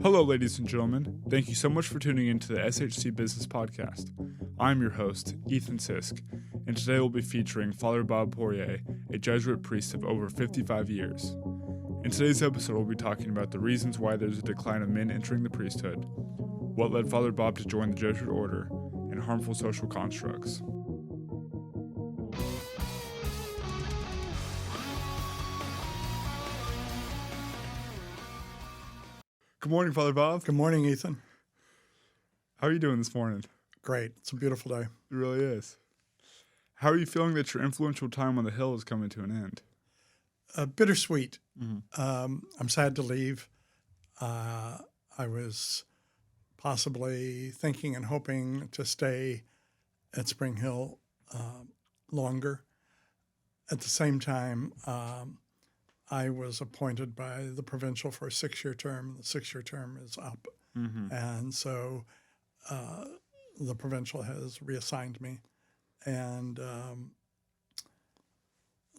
Hello, ladies and gentlemen. Thank you so much for tuning in to the SHC Business Podcast. I'm your host, Ethan Sisk, and today we'll be featuring Father Bob Poirier, a Jesuit priest of over 55 years. In today's episode, we'll be talking about the reasons why there's a decline of men entering the priesthood, what led Father Bob to join the Jesuit order, and harmful social constructs. Good morning, Father Bob. Good morning, Ethan. How are you doing this morning? Great. It's a beautiful day. It really is. How are you feeling that your influential time on the Hill is coming to an end? Bittersweet. I'm sad to leave. I was possibly thinking and hoping to stay at Spring Hill longer. At the same time, I was appointed by the provincial for a 6-year term. The 6-year term is up. And so the provincial has reassigned me. And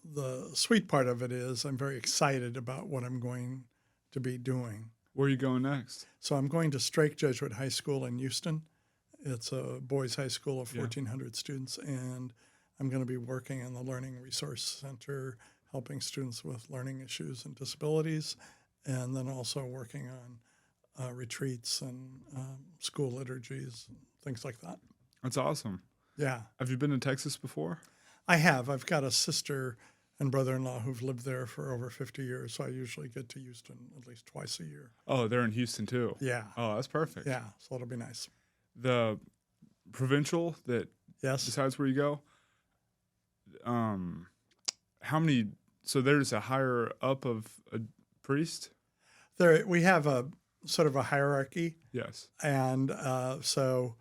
the sweet part of it is I'm very excited about what I'm going to be doing. Where are you going next? So I'm going to Strake Jesuit High School in Houston. It's a boys' high school of 1,400 students, and I'm going to be working in the Learning Resource Center, helping students with learning issues and disabilities, and then also working on retreats and school liturgies, and things like that. That's awesome. Yeah. Have you been to Texas before? I have. I've got a sister and brother-in-law who've lived there for over 50 years, so I usually get to Houston at least twice a year. Oh, they're in Houston too? Yeah. Oh, that's perfect. Yeah, so it'll be nice. The provincial that decides where you go, how many, so there's a higher up of a priest? We have a sort of a hierarchy. Yes. And so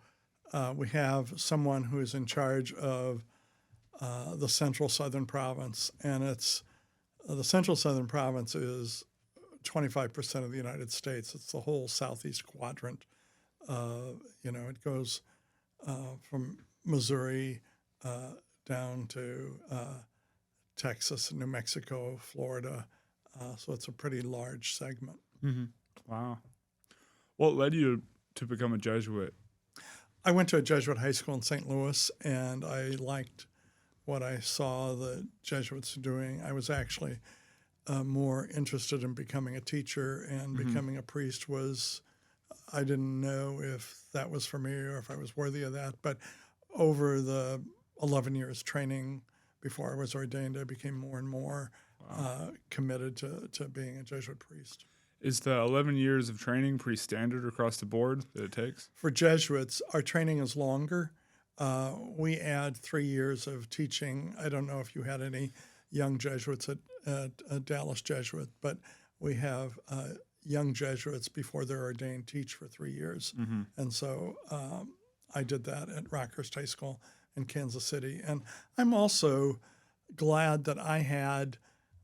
we have someone who is in charge of the Central Southern Province, and it's the Central Southern Province is 25% of the United States. It's the whole southeast quadrant. It goes from Missouri down to Texas, New Mexico, Florida. So it's a pretty large segment. Mm-hmm. Wow. What led you to become a Jesuit? I went to a Jesuit high school in St. Louis, and I liked what I saw the Jesuits doing. I was actually more interested in becoming a teacher, and becoming a priest I didn't know if that was for me or if I was worthy of that. But over the 11 years training before I was ordained, I became more and more committed to being a Jesuit priest. Is the 11 years of training pretty standard across the board that it takes? For Jesuits, our training is longer. We add 3 years of teaching. I don't know if you had any young Jesuits at Dallas Jesuit, but we have young Jesuits before they're ordained teach for 3 years. And so I did that at Rockhurst High School in Kansas City. And I'm also glad that I had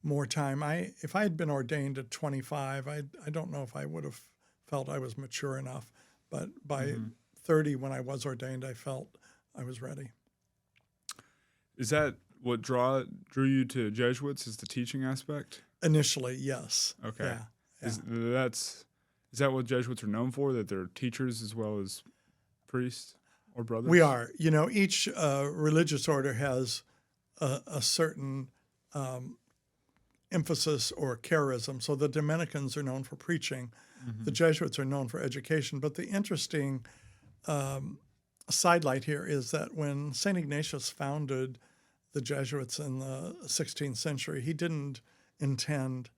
more time. If I had been ordained at 25, I don't know if I would have felt I was mature enough. But by 30, when I was ordained, I felt I was ready. Is that what drew you to Jesuits, is the teaching aspect? Initially, yes. Okay. Yeah. Is that what Jesuits are known for, that they're teachers as well as priests or brothers? We are. Each religious order has a certain emphasis or charism. So the Dominicans are known for preaching. The Jesuits are known for education. But the interesting sidelight here is that when St. Ignatius founded the Jesuits in the 16th century, he didn't intend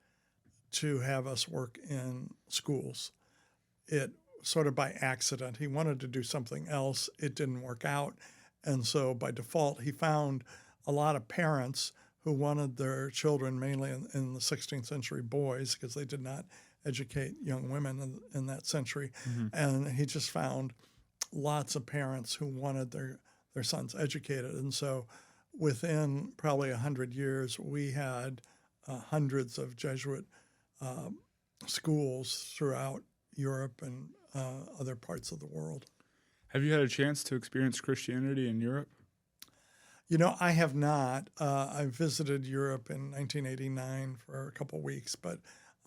to have us work in schools. It sort of by accident. He wanted to do something else. It didn't work out. And so by default, he found a lot of parents who wanted their children, mainly in the 16th century, boys, because they did not educate young women in that century. And he just found lots of parents who wanted their sons educated. And so within probably 100 years, we had hundreds of Jesuit schools throughout Europe and other parts of the world. Have you had a chance to experience Christianity in Europe? I have not. I visited Europe in 1989 for a couple of weeks, but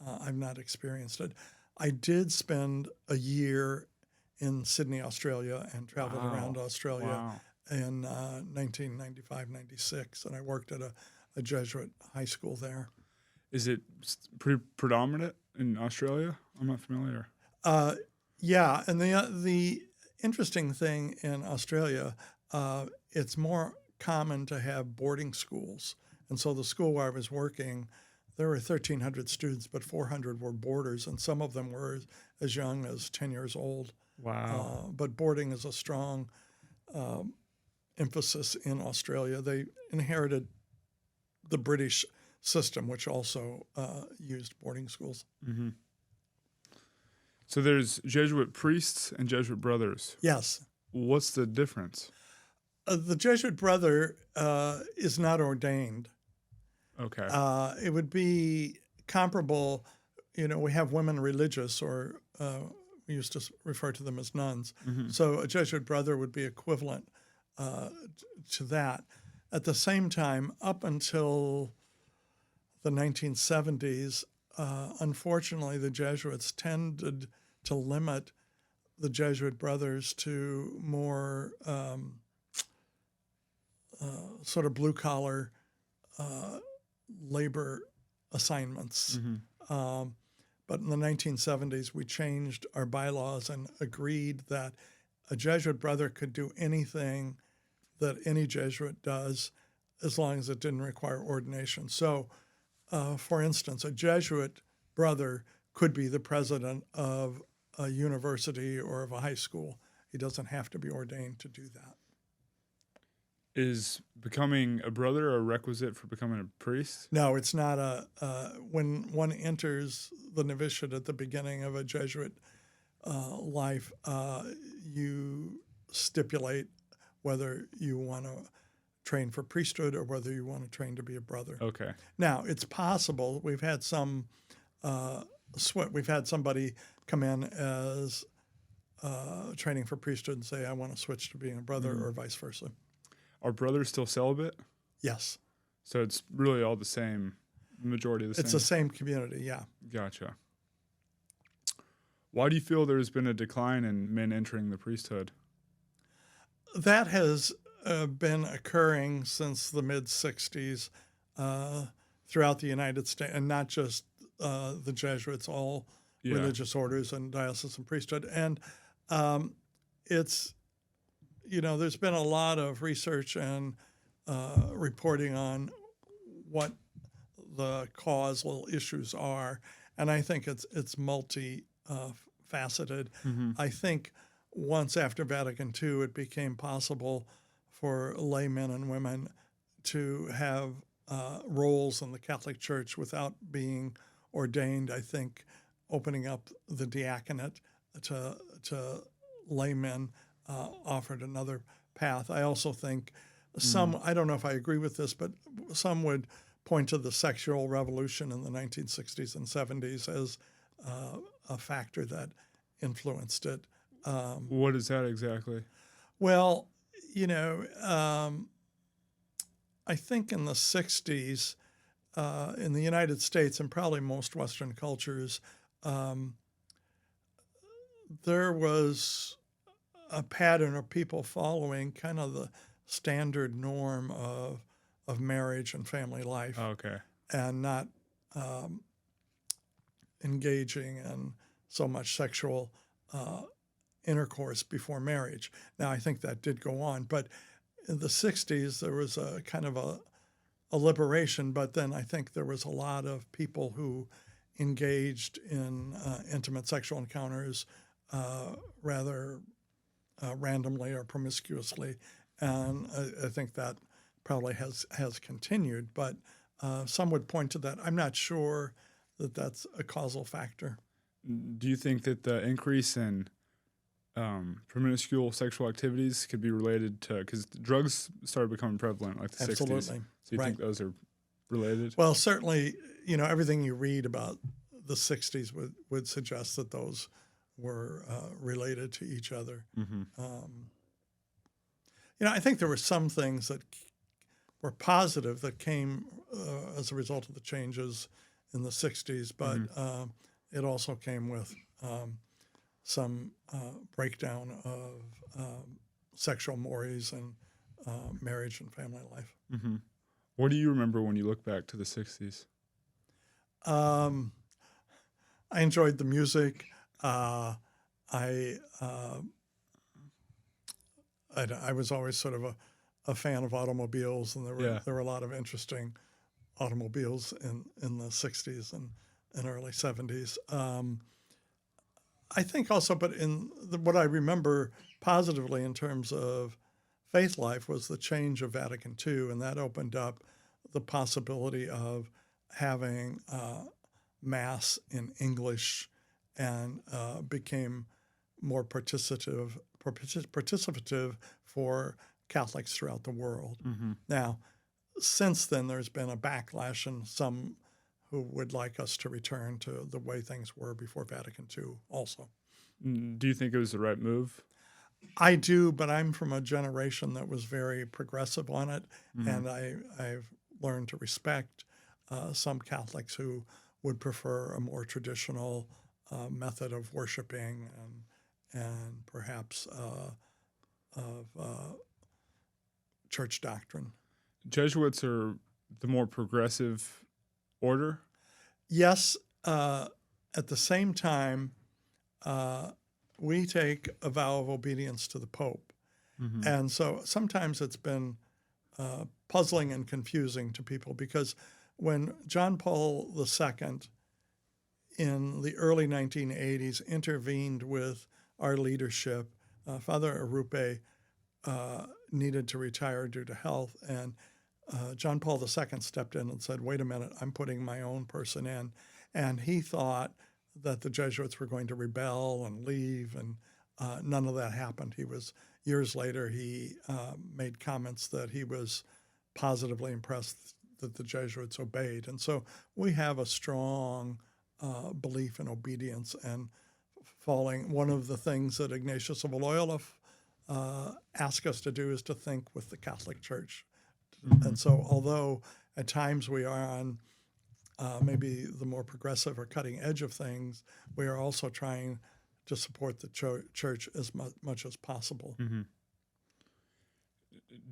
I've not experienced it. I did spend a year in Sydney, Australia, and traveled around Australia Wow. in 1995, 96, and I worked at a Jesuit high school there. Is it pretty predominant in Australia? I'm not familiar. Yeah, and the interesting thing in Australia, it's more common to have boarding schools. And so the school where I was working, there were 1,300 students, but 400 were boarders, and some of them were as young as 10 years old. Wow. But boarding is a strong emphasis in Australia. They inherited the British system, which also used boarding schools. Mm-hmm. So there's Jesuit priests and Jesuit brothers. Yes. What's the difference? The Jesuit brother is not ordained. Okay. It would be comparable, we have women religious, or we used to refer to them as nuns. Mm-hmm. So a Jesuit brother would be equivalent to that. At the same time, up until the 1970s, unfortunately, the Jesuits tended to limit the Jesuit brothers to more sort of blue-collar labor assignments. Mm-hmm. But in the 1970s, we changed our bylaws and agreed that a Jesuit brother could do anything that any Jesuit does as long as it didn't require ordination. So, for instance, a Jesuit brother could be the president of a university or of a high school. He doesn't have to be ordained to do that. Is becoming a brother a requisite for becoming a priest? No, it's not when one enters the novitiate at the beginning of a Jesuit life, you stipulate whether you want to train for priesthood or whether you want to train to be a brother. Okay. Now, it's possible. We've had some we've had somebody come in as training for priesthood and say, I want to switch to being a brother, or vice versa. Are brothers still celibate? Yes. So it's really all the same, majority of the same? It's the same community, yeah. Gotcha. Why do you feel there's been a decline in men entering the priesthood? That has been occurring since the mid-'60s throughout the United States, and not just the Jesuits, all religious orders and diocesan priesthood. And it's, there's been a lot of research and reporting on what the causal issues are, and I think it's multi-faceted. Mm-hmm. I think once after Vatican II, it became possible for laymen and women to have roles in the Catholic Church without being ordained. I think opening up the diaconate to laymen offered another path. I also think I don't know if I agree with this, but some would point to the sexual revolution in the 1960s and 70s as a factor that influenced it. What is that exactly? Well, I think in the 60s, in the United States and probably most Western cultures, there was a pattern of people following kind of the standard norm of marriage and family life. Okay. And not engaging in so much sexual intercourse before marriage. Now, I think that did go on, but in the 60s, there was a kind of a liberation, but then I think there was a lot of people who engaged in intimate sexual encounters rather randomly or promiscuously, and I think that probably has continued, but some would point to that. I'm not sure that that's a causal factor. Do you think that the increase in promiscuous sexual activities could be related to, because drugs started becoming prevalent like the Absolutely. 60s? So you think those are related? Well, certainly, everything you read about the 60s would suggest that those were related to each other. Mm-hmm. I think there were some things that were positive that came as a result of the changes in the 60s, but it also came with some breakdown of sexual mores and marriage and family life. Mm-hmm. What do you remember when you look back to the 60s? I enjoyed the music. I was always sort of a fan of automobiles, and there were a lot of interesting automobiles in the 60s and early 70s. I think also, but what I remember positively in terms of faith life was the change of Vatican II, and that opened up the possibility of having Mass in English and became more participative for Catholics throughout the world. Mm-hmm. Now, since then, there's been a backlash, and some who would like us to return to the way things were before Vatican II also. Do you think it was the right move? I do, but I'm from a generation that was very progressive on it, Mm-hmm. and I've learned to respect some Catholics who would prefer a more traditional method of worshiping and perhaps of church doctrine. Jesuits are the more progressive order? Yes. At the same time, we take a vow of obedience to the Pope. Mm-hmm. And so sometimes it's been puzzling and confusing to people because when John Paul II in the early 1980s intervened with our leadership, Father Arupe needed to retire due to health, and John Paul II stepped in and said, wait a minute, I'm putting my own person in. And he thought that the Jesuits were going to rebel and leave, and none of that happened. Years later, he made comments that he was positively impressed that the Jesuits obeyed. And so we have a strong belief in obedience and following. One of the things that Ignatius of Loyola asked us to do is to think with the Catholic Church. Mm-hmm. And so although at times we are on maybe the more progressive or cutting edge of things, we are also trying to support the church as much as possible. Mm-hmm.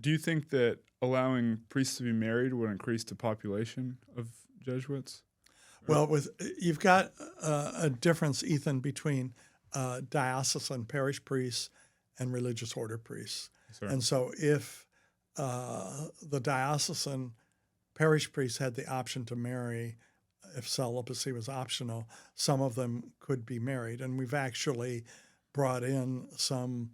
Do you think that allowing priests to be married would increase the population of Jesuits? Well, you've got a difference, Ethan, between diocesan parish priests and religious order priests. Sorry. And so if the diocesan parish priests had the option to marry, if celibacy was optional, some of them could be married. And we've actually brought in some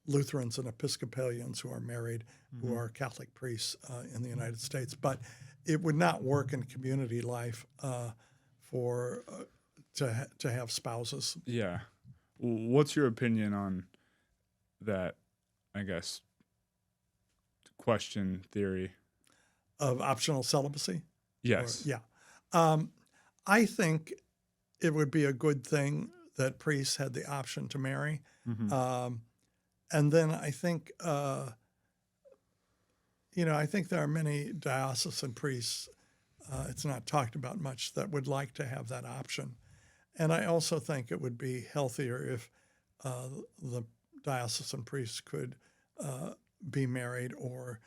Lutherans and Episcopalians who are married, Mm-hmm. who are Catholic priests in the United States. But it would not work in community life to have spouses. Yeah. What's your opinion on that, I guess, question theory? Of optional celibacy? Yes. I think it would be a good thing that priests had the option to marry. Mm-hmm. And then I think, I think there are many diocesan priests, it's not talked about much, that would like to have that option. And I also think it would be healthier if the diocesan priests could be married or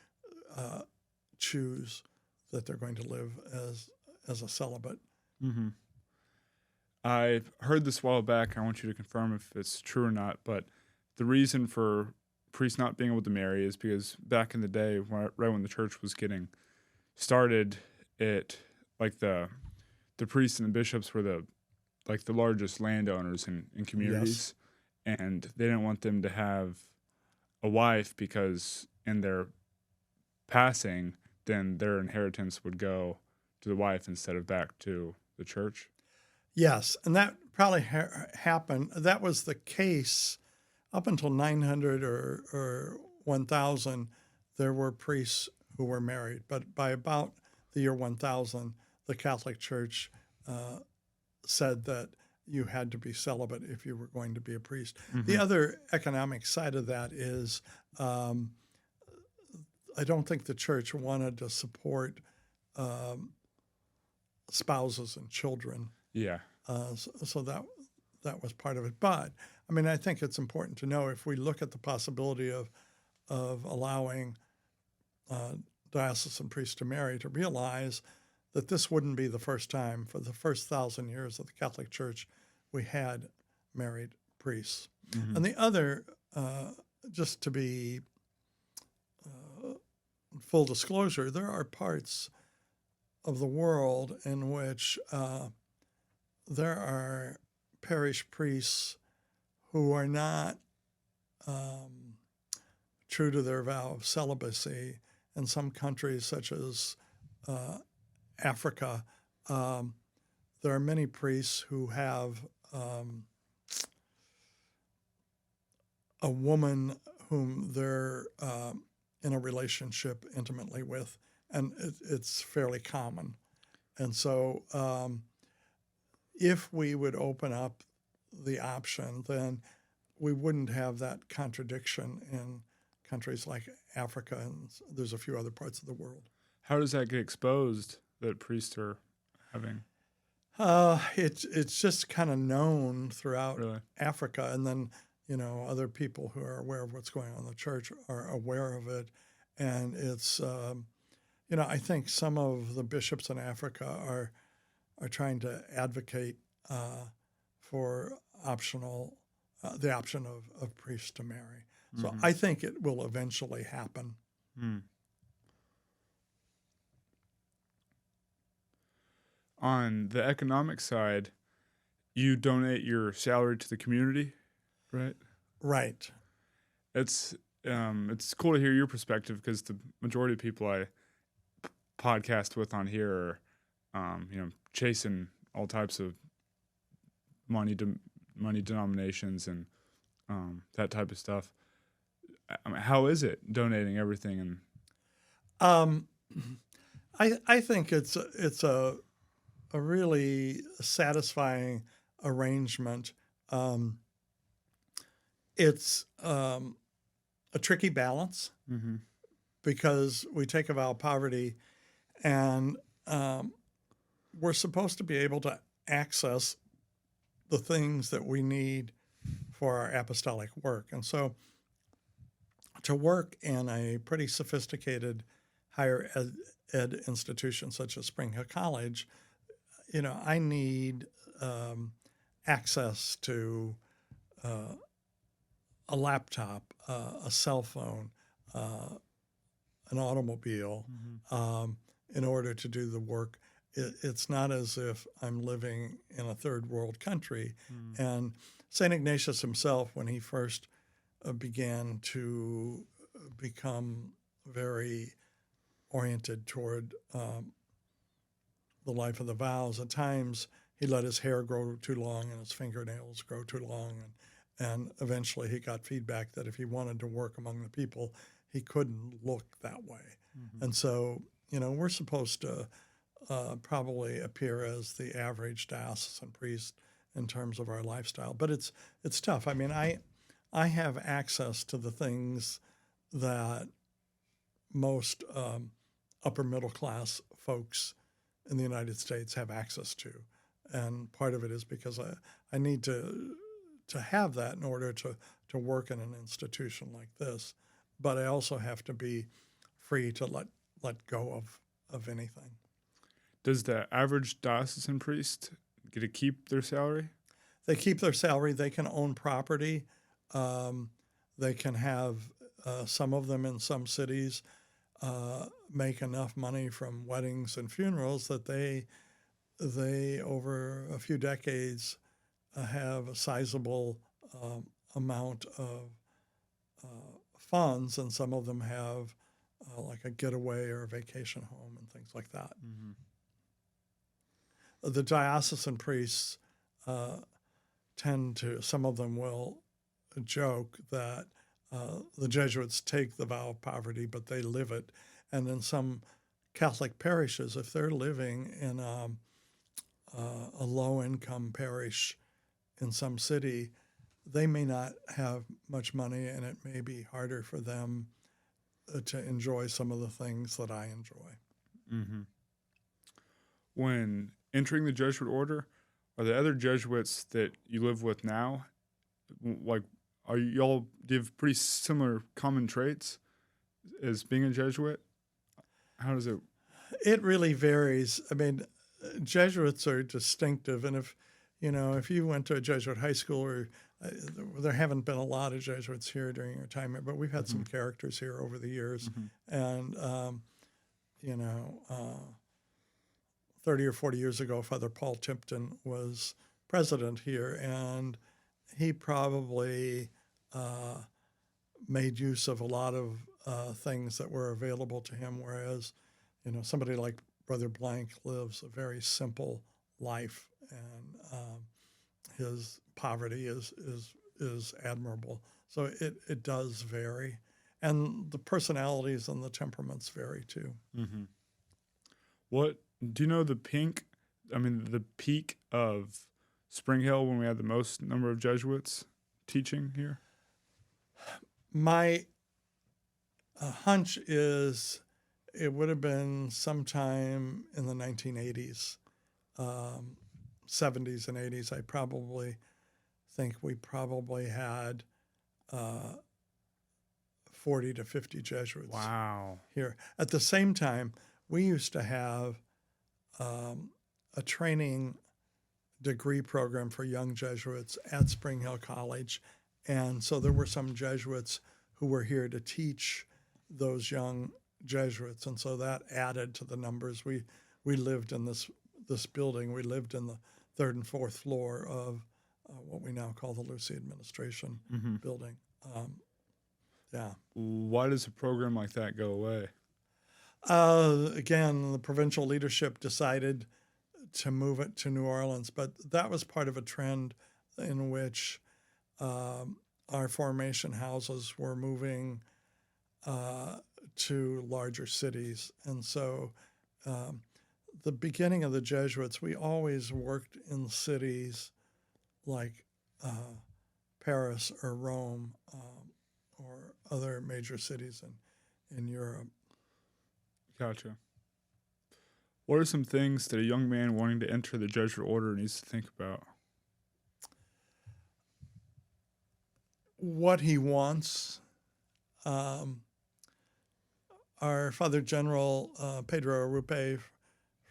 choose that they're going to live as a celibate. Mm-hmm. I heard this a while back. I want you to confirm if it's true or not, but the reason for priests not being able to marry is because back in the day, right when the church was getting started, the priests and the bishops were the largest landowners in communities, yes. And they didn't want them to have a wife because in their passing, then their inheritance would go to the wife instead of back to the church. Yes, and that probably happened. That was the case up until 900 or 1000. There were priests who were married, but by about the year 1000, the Catholic Church said that you had to be celibate if you were going to be a priest. Mm-hmm. The other economic side of that is I don't think the church wanted to support spouses and children. Yeah. So that was part of it. But I mean, I think it's important to know, if we look at the possibility of allowing diocesan priests to marry, to realize that this wouldn't be the first time. For the first 1,000 years of the Catholic Church, we had married priests. Mm-hmm. And the other, just to be full disclosure, there are parts of the world in which there are parish priests who are not true to their vow of celibacy. In some countries, such as Africa, there are many priests who have a woman whom they're in a relationship intimately with, and it's fairly common. And so if we would open up the option, then we wouldn't have that contradiction in countries like Africa, and there's a few other parts of the world. How does that get exposed, that priests are having? It's just kind of known throughout Really? Africa, and then other people who are aware of what's going on in the church are aware of it, and it's I think some of the bishops in Africa are trying to advocate for the option of priests to marry. So Mm-hmm. I think it will eventually happen. Mm. On the economic side, you donate your salary to the community, right? Right. It's cool to hear your perspective, because the majority of people I podcast with on here are, chasing all types of money denominations and that type of stuff. I mean, how is it donating everything? And I think it's a really satisfying arrangement. It's a tricky balance, mm-hmm. because we take a vow of poverty, and we're supposed to be able to access the things that we need for our apostolic work. And so to work in a pretty sophisticated higher ed institution such as Spring Hill College, I need access to a laptop, a cell phone, an automobile, Mm-hmm. In order to do the work. It's not as if I'm living in a third world country. Mm-hmm. And St. Ignatius himself, when he first began to become very oriented toward the life of the vows, at times he let his hair grow too long and his fingernails grow too long. And eventually he got feedback that if he wanted to work among the people, he couldn't look that way. Mm-hmm. And so, we're supposed to probably appear as the average diocesan priest in terms of our lifestyle. But it's tough. I mean, I have access to the things that most upper middle class folks in the United States have access to. And part of it is because I need to have that in order to work in an institution like this. But I also have to be free to let go of anything. Does the average diocesan priest get to keep their salary? They keep their salary. They can own property. They can have, some of them in some cities, make enough money from weddings and funerals that they over a few decades have a sizable amount of funds, and some of them have like a getaway or a vacation home and things like that. Mm-hmm. The diocesan priests some of them will joke that the Jesuits take the vow of poverty, but they live it. And in some Catholic parishes, if they're living in a low-income parish in some city, they may not have much money, and it may be harder for them to enjoy some of the things that I enjoy. Mm-hmm. When entering the Jesuit order, Are there other Jesuits that you live with now? Like, are you all, do you have pretty similar common traits as being a Jesuit? How does it? It really varies. I mean, Jesuits are distinctive, and if you went to a Jesuit high school, or there haven't been a lot of Jesuits here during your time, but we've had some characters here over the years, and 30 or 40 years ago, Father Paul Tipton was president here, and he probably made use of a lot of things that were available to him, whereas, somebody like Brother Blank lives a very simple life, and his poverty is admirable. So it does vary, and the personalities and the temperaments vary too. Mm-hmm. What do you know? The peak of Spring Hill when we had the most number of Jesuits teaching here? My hunch is it would have been sometime in the 1980s, 70s and 80s. I probably think we probably had 40 to 50 Jesuits. Wow. Here. At the same time, we used to have a training degree program for young Jesuits at Spring Hill College. And so there were some Jesuits who were here to teach those young Jesuits. And so that added to the numbers. We lived in this building. We lived in the third and fourth floor of what we now call the Lucy Administration building. Yeah. Why does a program like that go away? Again, the provincial leadership decided to move it to New Orleans, but that was part of a trend in which our formation houses were moving to larger cities. And so the beginning of the Jesuits, we always worked in cities like Paris or Rome or other major cities in Europe. Gotcha. What are some things that a young man wanting to enter the Jesuit order needs to think about? What he wants. Our Father General Pedro Arrupe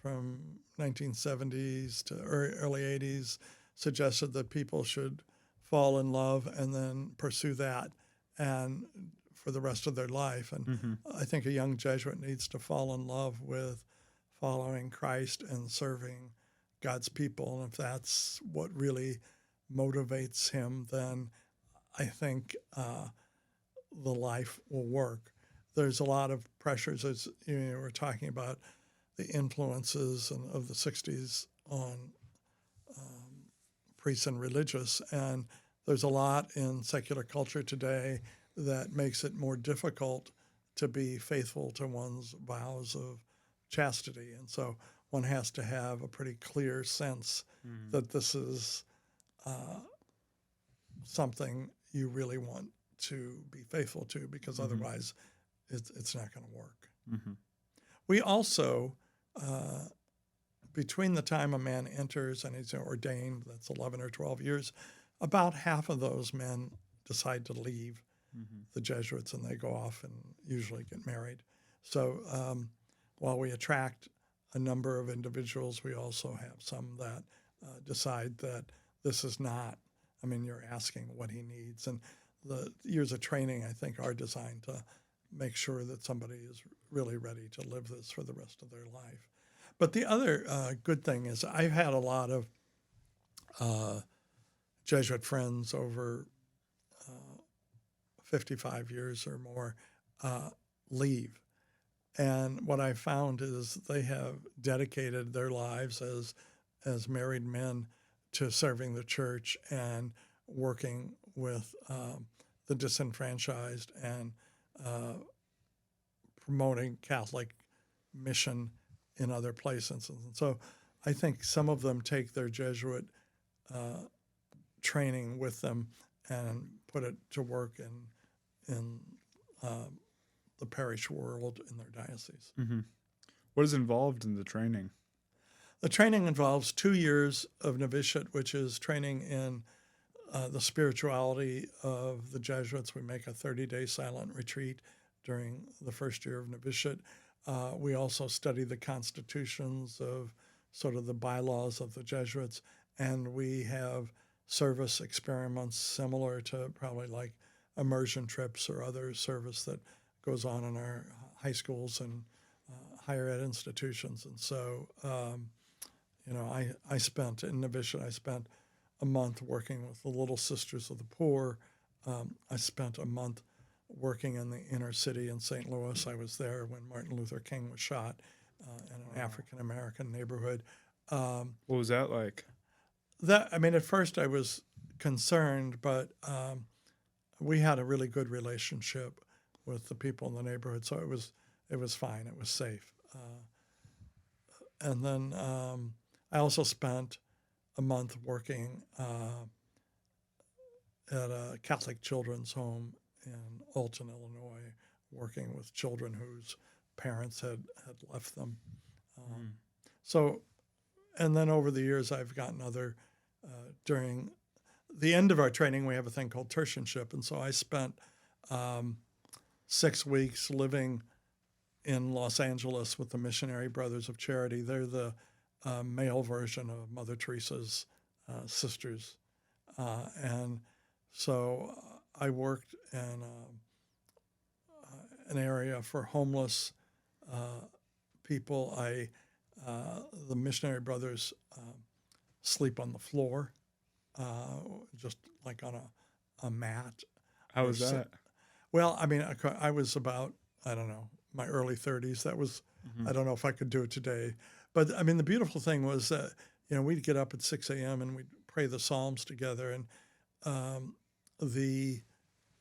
from 1970s to early 80s suggested that people should fall in love and then pursue that and for the rest of their life. And I think a young Jesuit needs to fall in love with following Christ and serving God's people. And if that's what really motivates him, then I think the life will work. There's a lot of pressures, as we're talking about the influences of the 60s on priests and religious, and there's a lot in secular culture today that makes it more difficult to be faithful to one's vows of chastity. And so one has to have a pretty clear sense that this is something you really want to be faithful to, because otherwise it's not going to work. We also, between the time a man enters and he's ordained, that's 11 or 12 years, about half of those men decide to leave the Jesuits and they go off and usually get married. So while we attract a number of individuals, we also have some that decide that this is not, you're asking what he needs. And the years of training, I think, are designed to make sure that somebody is really ready to live this for the rest of their life. But the other good thing is I've had a lot of Jesuit friends over 55 years or more leave. And what I found is they have dedicated their lives as married men to serving the church and working with the disenfranchised and promoting Catholic mission in other places. And so I think some of them take their Jesuit training with them and put it to work in the parish world in their diocese. What is involved in the training? The training involves 2 years of novitiate, which is training in the spirituality of the Jesuits. We make a 30-day silent retreat during the first year of novitiate. We also study the constitutions of sort of the bylaws of the Jesuits, and we have service experiments similar to probably like immersion trips or other service that goes on in our high schools and higher ed institutions. And so, I spent in novitiate, I spent a month working with the Little Sisters of the Poor. I spent a month working in the inner city in St. Louis. I was there when Martin Luther King was shot in an African-American neighborhood. What was that like? At first I was concerned, but we had a really good relationship with the people in the neighborhood, so it was fine. It was safe. And then I also spent a month working at a Catholic children's home in Alton, Illinois, working with children whose parents had left them. And then over the years, I've gotten during the end of our training, we have a thing called tertianship. And so I spent 6 weeks living in Los Angeles with the Missionary Brothers of Charity. They're the male version of Mother Teresa's sisters. And so I worked in an area for homeless people. The Missionary Brothers sleep on the floor, just like on a mat. How was that? Well, I was about, I don't know, my early 30s. That was, I don't know if I could do it today. But the beautiful thing was that, we'd get up at 6 a.m. and we'd pray the Psalms together. And the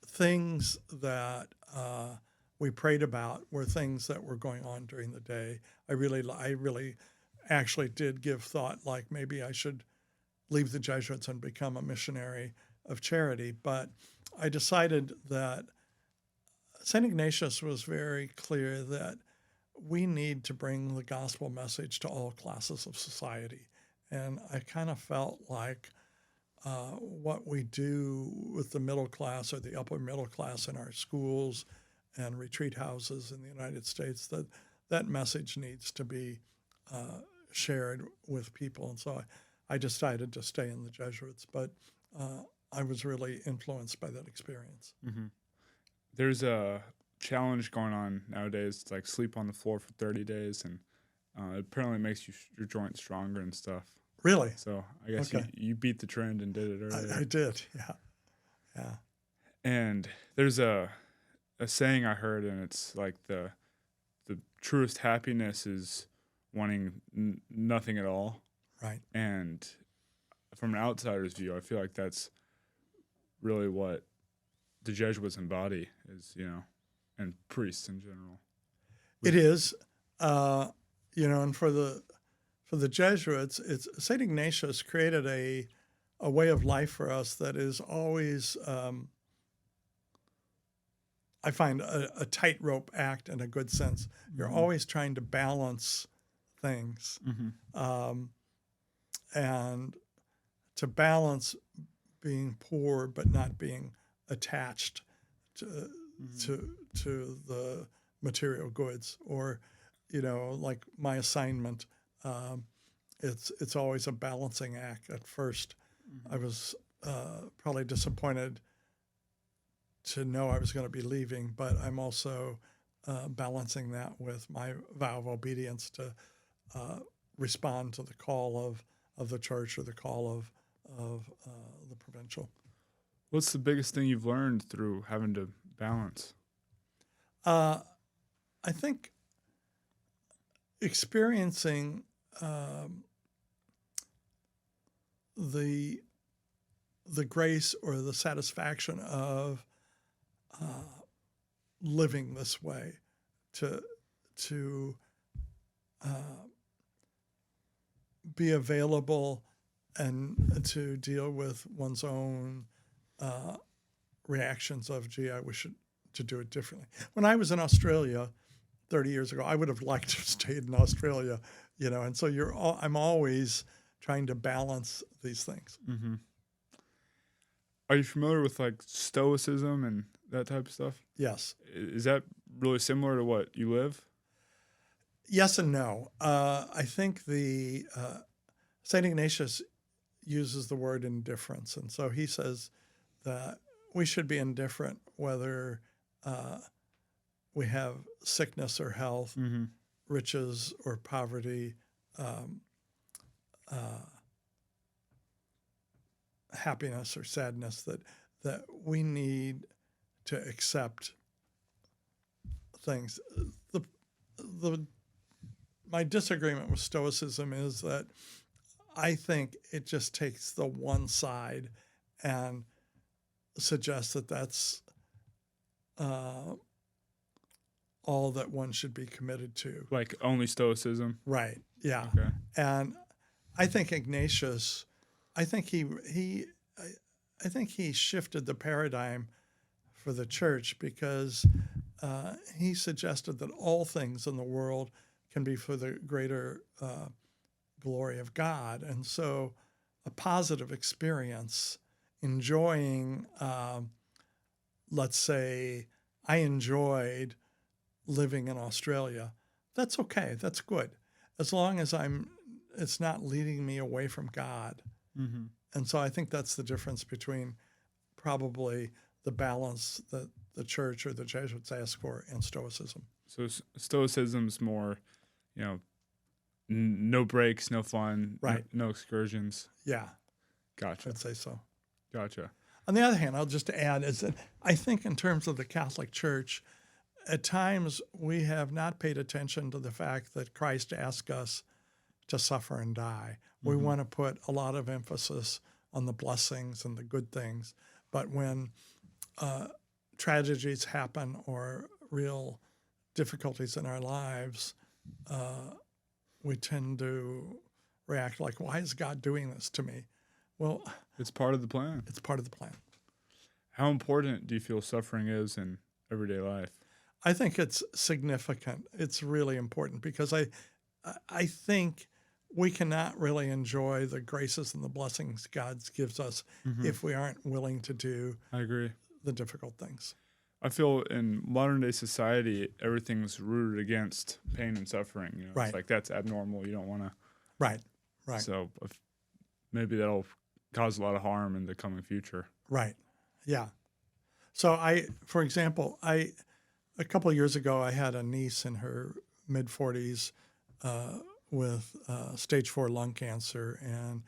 things that we prayed about were things that were going on during the day. I really actually did give thought, like maybe I should leave the Jesuits and become a missionary of charity. But I decided that St. Ignatius was very clear that we need to bring the gospel message to all classes of society. And I kind of felt like what we do with the middle class or the upper middle class in our schools and retreat houses in the United States, that message needs to be shared with people. And so I decided to stay in the Jesuits, but I was really influenced by that experience. Mm-hmm. There's a challenge going on nowadays. It's like sleep on the floor for 30 days, and it apparently makes your joints stronger and stuff. Really? So I guess you beat the trend and did it earlier. I did, yeah. And there's a saying I heard, and it's like the truest happiness is wanting nothing at all. Right. And from an outsider's view, I feel like that's really what the Jesuits embody, is, and priests in general. It is, and for the Jesuits, St. Ignatius created a way of life for us that is always, I find, a tightrope act in a good sense. You're always trying to balance things. And to balance being poor but not being attached to the material goods, or like my assignment, it's always a balancing act. At first, I was probably disappointed to know I was going to be leaving, but I'm also balancing that with my vow of obedience to respond to the call of the church or the call of the provincial. What's the biggest thing you've learned through having to balance? I think experiencing the grace or the satisfaction of living this way, to be available and to deal with one's own reactions of, gee, I wish to do it differently. When I was in Australia 30 years ago, I would have liked to have stayed in Australia And so I'm always trying to balance these things. Mm-hmm. Are you familiar with like Stoicism and that type of stuff? Yes. Is that really similar to what you live? Yes and no. I think the St. Ignatius uses the word indifference. And so he says that we should be indifferent whether we have sickness or health, Mm-hmm. riches or poverty, happiness or sadness, that we need to accept things. My disagreement with Stoicism is that I think it just takes the one side and suggests that that's all that one should be committed to. Like only Stoicism? Right. Yeah. Okay. And I think Ignatius, I think he shifted the paradigm for the church because he suggested that all things in the world can be for the greater glory of God. And so a positive experience, enjoying, let's say, I enjoyed living in Australia. That's okay. That's good. As long as it's not leading me away from God. Mm-hmm. And so I think that's the difference between probably the balance that the church or the Jesuits ask for and Stoicism. So Stoicism's more, no breaks, no fun, Right. no excursions. Yeah. Gotcha. I'd say so. Gotcha. On the other hand, I'll just add is that I think in terms of the Catholic Church, at times we have not paid attention to the fact that Christ asked us to suffer and die. Mm-hmm. We want to put a lot of emphasis on the blessings and the good things. But when tragedies happen or real difficulties in our lives, we tend to react like, why is God doing this to me? Well, it's part of the plan. It's part of the plan. How important do you feel suffering is in everyday life? I think it's significant. It's really important because I think we cannot really enjoy the graces and the blessings God gives us if we aren't willing to do I agree. the difficult things. I feel in modern day society, everything's rooted against pain and suffering. Right. It's like that's abnormal. You don't want to. Right. So maybe that'll cause a lot of harm in the coming future. Right. Yeah. So for example, a couple of years ago, I had a niece in her mid-40s with stage 4 lung cancer. And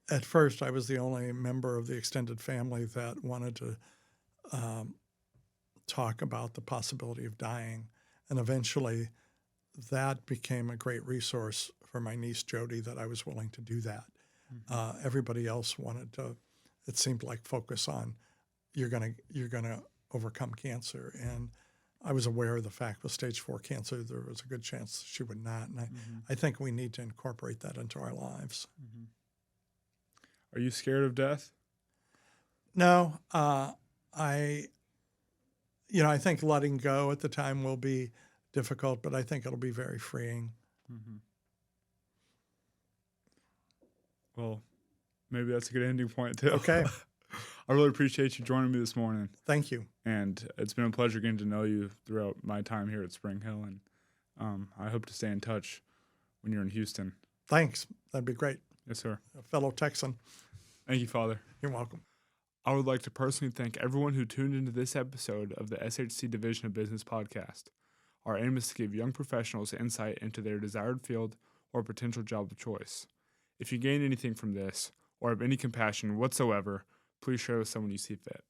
at first, I was the only member of the extended family that wanted to talk about the possibility of dying. And eventually, that became a great resource for my niece, Jody, that I was willing to do that. Mm-hmm. Everybody else wanted to, it seemed like, focus on you're gonna overcome cancer. And I was aware of the fact with stage 4 cancer, there was a good chance she would not. And I think we need to incorporate that into our lives. Mm-hmm. Are you scared of death? No. I think letting go at the time will be difficult, but I think it'll be very freeing. Mm-hmm. Well, maybe that's a good ending point, too. Okay. I really appreciate you joining me this morning. Thank you. And it's been a pleasure getting to know you throughout my time here at Spring Hill. And I hope to stay in touch when you're in Houston. Thanks. That'd be great. Yes, sir. A fellow Texan. Thank you, Father. You're welcome. I would like to personally thank everyone who tuned into this episode of the SHC Division of Business podcast. Our aim is to give young professionals insight into their desired field or potential job of choice. If you gain anything from this or have any compassion whatsoever, please share with someone you see fit.